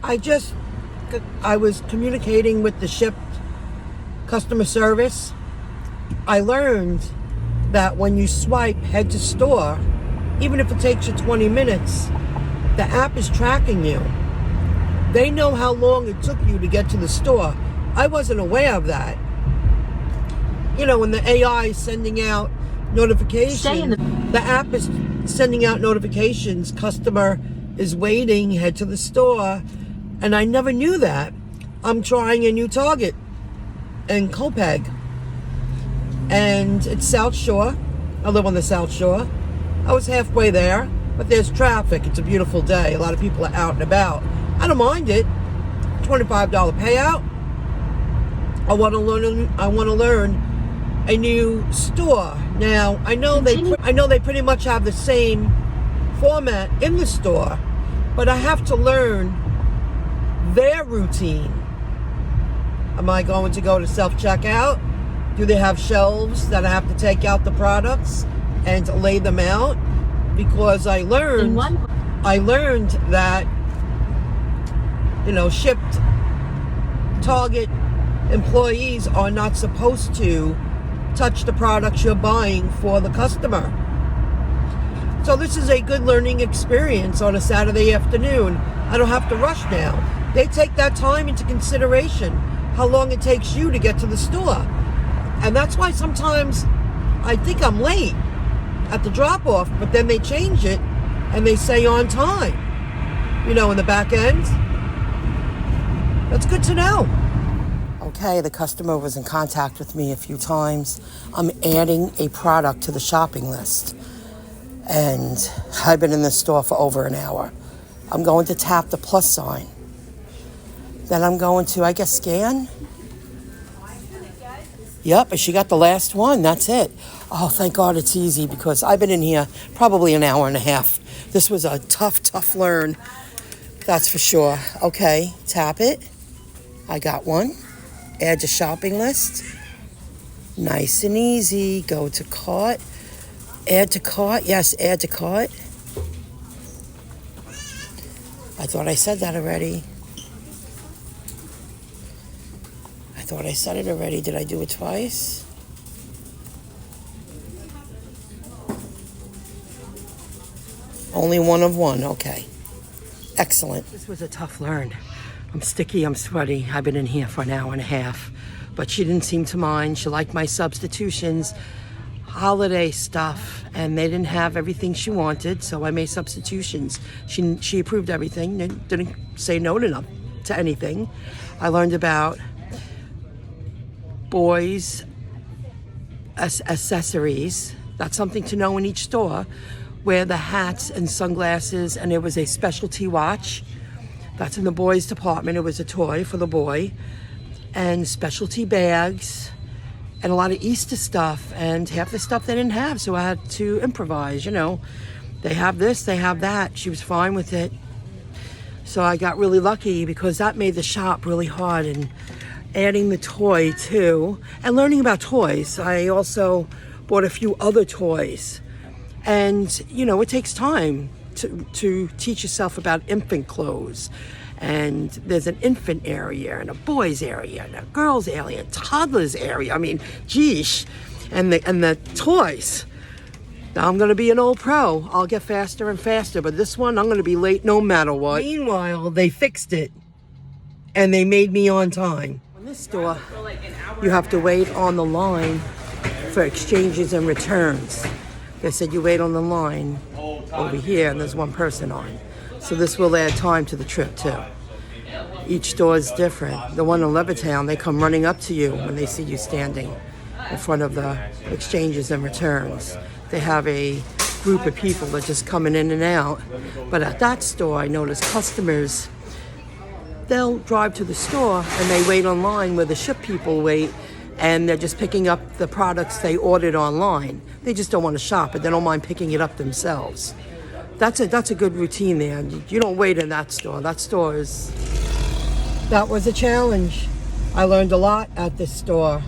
I was communicating with the Shipt customer service. I learned that when you swipe head to store, even if it takes you 20 minutes, the app is tracking you. They know how long it took you to get to the store. I wasn't aware of that. You know, when the AI is sending out notifications, the app is sending out notifications, customer is waiting, head to the store, and I never knew that. I'm trying a new Target in Copeg, and it's South Shore. I live on the South Shore. I was halfway there, but there's traffic. It's a beautiful day. A lot of people are out and about. I don't mind it. $25 payout. I want to learn a new store. Now, I know they pretty much have the same format in the store, but I have to learn their routine. Am I going to go to self-checkout? Do they have shelves that I have to take out the products and lay them out? Because I learned that, you know, Shipt, Target employees are not supposed to touch the products you're buying for the customer. So this is a good learning experience on a Saturday afternoon. I don't have to rush now. They take that time into consideration, how long it takes you to get to the store. And that's why sometimes I think I'm late at the drop-off, but then they change it and they say on time, you know, in the back end. That's good to know. Okay, the customer was in contact with me a few times. I'm adding a product to the shopping list, and I've been in the store for over an hour. I'm going to tap the plus sign. Then I'm going to, I guess, scan. Yep, she got the last one. That's it. Oh, thank God it's easy, because I've been in here probably an hour and a half. This was a tough learn. That's for sure. Okay, tap it. I got one. Add to shopping list. Nice and easy. Go to cart. Add to cart. Yes, add to cart. I thought I said that already. I thought I said it already. Did I do it twice? Only one of one. Okay. Excellent. This was a tough learn. I'm sticky, I'm sweaty. I've been in here for an hour and a half. But she didn't seem to mind. She liked my substitutions, holiday stuff, and they didn't have everything she wanted, so I made substitutions. She approved everything, didn't say no to anything. I learned about boys' accessories. That's something to know in each store, where the hats and sunglasses, and there was a specialty watch. That's in the boys' department. It was a toy for the boy. And specialty bags and a lot of Easter stuff, and half the stuff they didn't have, so I had to improvise, you know. They have this, they have that. She was fine with it. So I got really lucky, because that made the shop really hard, and adding the toy too, and learning about toys. I also bought a few other toys. And, you know, it takes time to teach yourself about infant clothes. And there's an infant area and a boys area and a girls area, toddlers area. I mean, geesh. And the toys. Now I'm going to be an old pro. I'll get faster and faster, but this one I'm going to be late no matter what. Meanwhile, they fixed it and they made me on time. In this store, you have to wait on the line for exchanges and returns. They said you wait on the line over here, and there's one person on. So this will add time to the trip too. Each store is different. The one in Levittown, they come running up to you when they see you standing in front of the exchanges and returns. They have a group of people that just coming in and out. But at that store, I noticed customers, they'll drive to the store and they wait online where the Shipt people wait, and they're just picking up the products they ordered online. They just don't want to shop, but they don't mind picking it up themselves. That's a good routine there. You don't wait in that store. That was a challenge. I learned a lot at this store.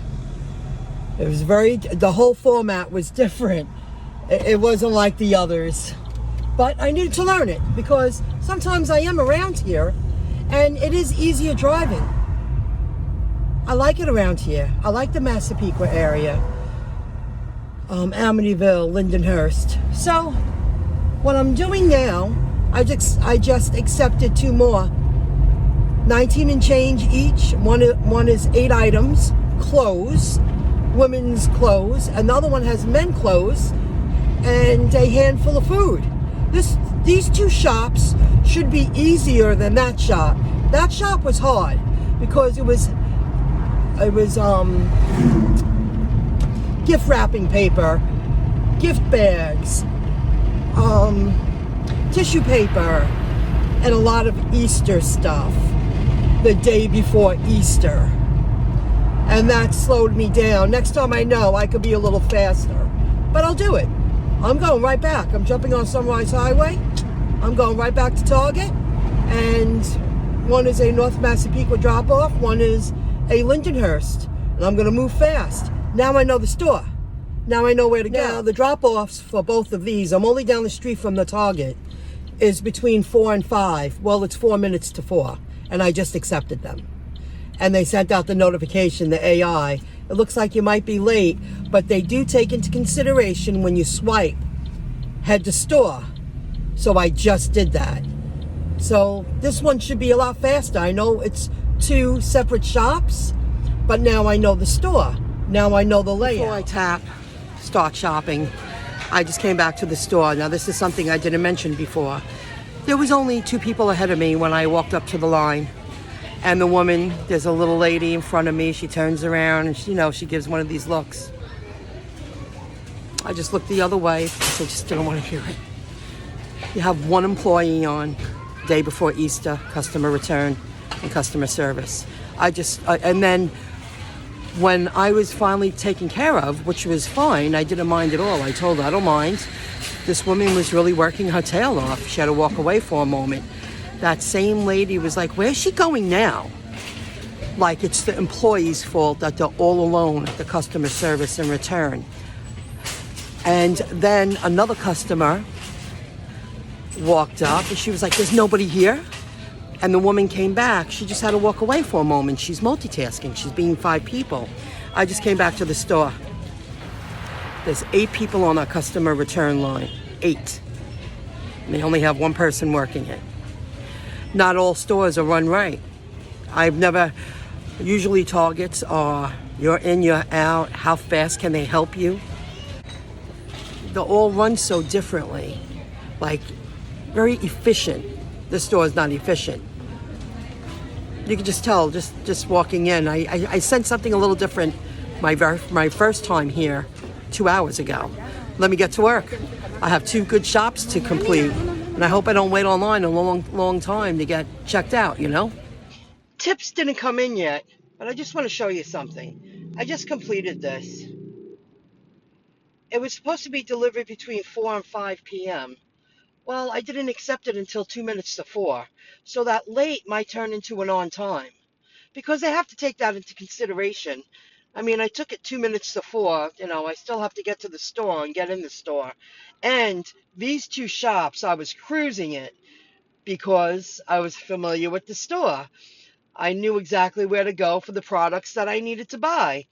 It was the whole format was different. It wasn't like the others. But I needed to learn it, because sometimes I am around here And it is easier driving. I like it around here. I like the Massapequa area. Amityville, Lindenhurst. So, what I'm doing now, I just accepted 2 more. 19 and change each. One is 8 items, clothes, women's clothes. Another one has men clothes and a handful of food. These 2 shops should be easier than that shop. That shop was hard because it was gift wrapping paper, gift bags, tissue paper, and a lot of Easter stuff the day before Easter. And that slowed me down. Next time I know, I could be a little faster. But I'll do it. I'm going right back. I'm jumping on Sunrise Highway. I'm going right back to Target. And one is a North Massapequa drop-off. One is a Lindenhurst. And I'm going to move fast. Now I know the store. Now I know where to go. Now, the drop-offs for both of these, I'm only down the street from the Target, is between 4 and 5. Well, it's 4 minutes to 4. And I just accepted them. And they sent out the notification, the AI. It looks like you might be late, but they do take into consideration when you swipe, head to store. So I just did that. So this one should be a lot faster. I know it's 2 separate shops, but now I know the store. Now I know the layout. Before I start shopping, I just came back to the store. Now this is something I didn't mention before. There was only 2 people ahead of me when I walked up to the line. And the woman, there's a little lady in front of me. She turns around and she gives one of these looks. I just looked the other way because I just didn't want to hear it. You have 1 employee on day before Easter, customer return and customer service. And then when I was finally taken care of, which was fine, I didn't mind at all. I told her, I don't mind. This woman was really working her tail off. She had to walk away for a moment. That same lady was like, where's she going now? Like it's the employee's fault that they're all alone at the customer service and return. And then another customer walked up and she was like, there's nobody here? And the woman came back. She just had to walk away for a moment. She's multitasking. She's being 5 people. I just came back to the store. There's 8 people on our customer return line. 8. And they only have 1 person working it. Not all stores are run right. Usually Targets are, you're in, you're out, how fast can they help you? They all run so differently, like very efficient. This store is not efficient. You can just tell, just walking in. I sensed something a little different my first time here 2 hours ago. Let me get to work. I have 2 good shops to complete. And I hope I don't wait online a long time to get checked out, Tips didn't come in yet, but I just want to show you something. I just completed this. It was supposed to be delivered between 4 and 5 p.m. Well, I didn't accept it until 2 minutes to 4. So that late might turn into an on time. Because I have to take that into consideration. I mean, I took it 2 minutes to 4. I still have to get to the store and get in the store. And these 2 shops, I was cruising it because I was familiar with the store. I knew exactly where to go for the products that I needed to buy.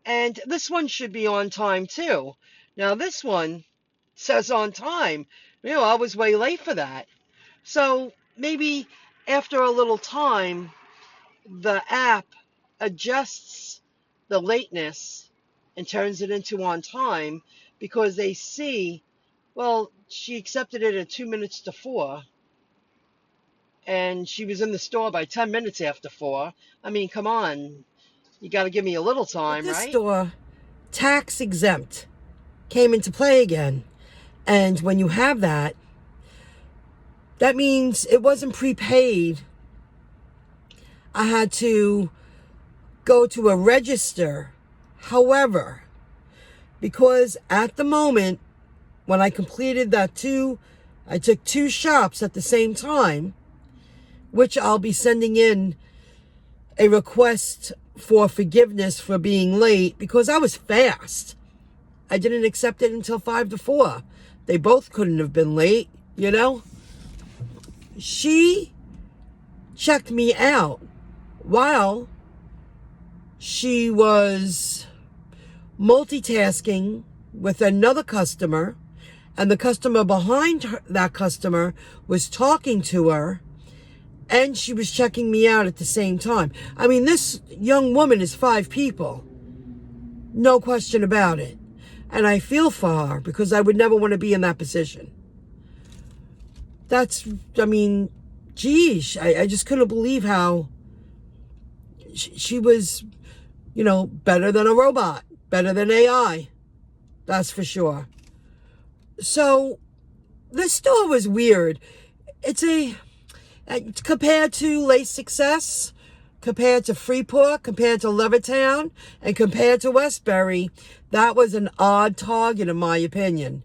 And this one should be on time too. Now this one says on time. I was way late for that. So maybe after a little time, the app adjusts the lateness and turns it into on time because they see, well, she accepted it at 2 minutes to 4 and she was in the store by 10 minutes after 4. I mean, come on. You got to give me a little time, right? This store, tax exempt, came into play again. And when you have that, that means it wasn't prepaid. I had to go to a register. However, because at the moment, when I completed I took 2 shops at the same time, which I'll be sending in a request for forgiveness for being late because I was fast. I didn't accept it until 5 to 4. They both couldn't have been late, She checked me out while she was multitasking with another customer, and the customer behind her, that customer, was talking to her, and she was checking me out at the same time. I mean, this young woman is 5 people. No question about it. And I feel for her because I would never want to be in that position. I mean, geez, I just couldn't believe how she was, better than a robot, better than AI. That's for sure. So this store was weird. It's compared to Lace Success, compared to Freeport, compared to Levittown, and compared to Westbury, that was an odd target in my opinion.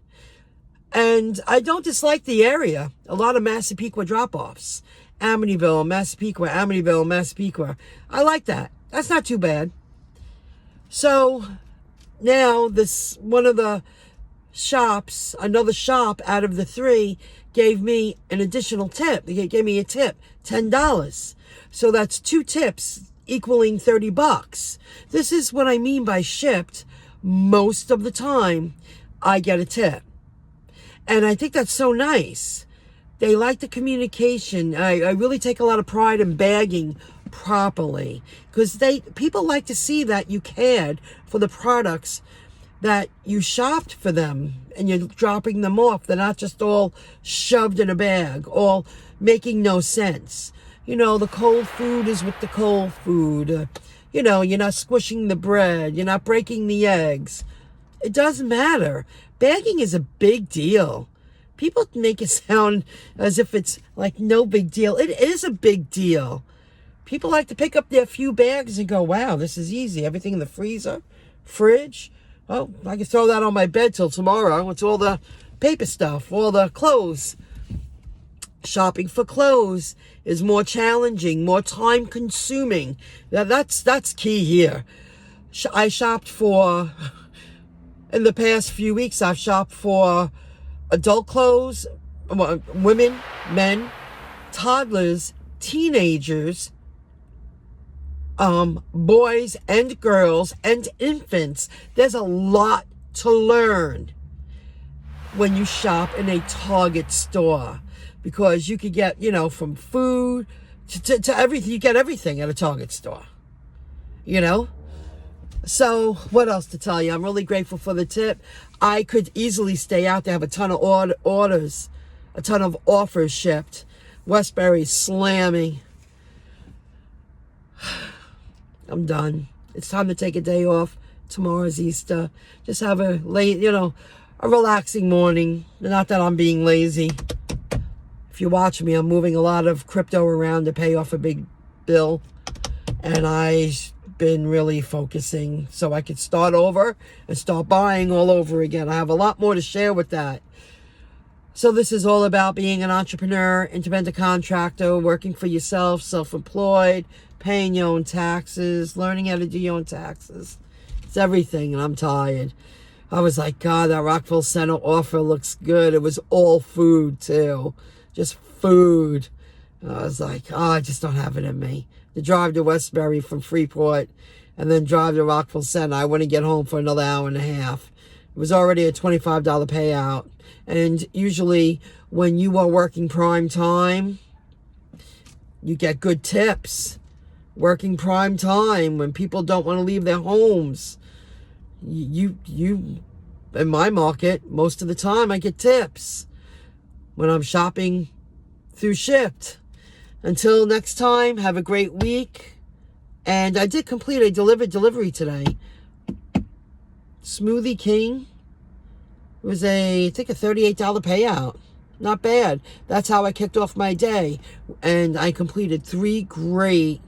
And I don't dislike the area. A lot of Massapequa drop-offs. Amityville, Massapequa, Amityville, Massapequa. I like that. That's not too bad. So now one of the shops, another shop out of the 3, gave me an additional tip. They gave me a tip, $10. So that's 2 tips equaling $30. This is what I mean by Shipt. Most of the time, I get a tip. And I think that's so nice. They like the communication. I really take a lot of pride in bagging properly because people like to see that you cared for the products that you shopped for them and you're dropping them off. They're not just all shoved in a bag, all making no sense. The cold food is with the cold food. You're not squishing the bread. You're not breaking the eggs. It doesn't matter. Bagging is a big deal. People make it sound as if it's like no big deal. It is a big deal. People like to pick up their few bags and go, wow, this is easy. Everything in the freezer, fridge. Oh, I can throw that on my bed till tomorrow. It's all the paper stuff, all the clothes. Shopping for clothes is more challenging, more time consuming. That's key here. I shopped for, in the past few weeks, I've shopped for adult clothes, women, men, toddlers, teenagers, boys and girls and infants. There's a lot to learn when you shop in a Target store because you could get, from food to everything. You get everything at a Target store, So what else to tell you? I'm really grateful for the tip. I could easily stay out there, have a ton of orders, a ton of offers shipped. Westbury's slamming. I'm done. It's time to take a day off. Tomorrow's Easter. Just have a relaxing morning. Not that I'm being lazy. If you watch me, I'm moving a lot of crypto around to pay off a big bill. And I've been really focusing so I could start over and start buying all over again. I have a lot more to share with that. So this is all about being an entrepreneur, independent contractor, working for yourself, self-employed, paying your own taxes, learning how to do your own taxes. It's everything, and I'm tired. I was like, God, that Rockville Center offer looks good. It was all food, too. Just food. I was like, I just don't have it in me. To drive to Westbury from Freeport and then drive to Rockville Center, I wouldn't get home for another hour and a half. It was already a $25 payout. And usually when you are working prime time, you get good tips. Working prime time when people don't want to leave their homes. You in my market, most of the time I get tips when I'm shopping through Shipt. Until next time, have a great week. And I did complete a delivery today. Smoothie King. It was I think a $38 payout. Not bad. That's how I kicked off my day. And I completed 3 great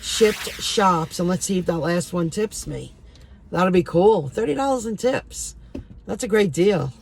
Shipt shops. And let's see if that last one tips me. That'll be cool. $30 in tips. That's a great deal.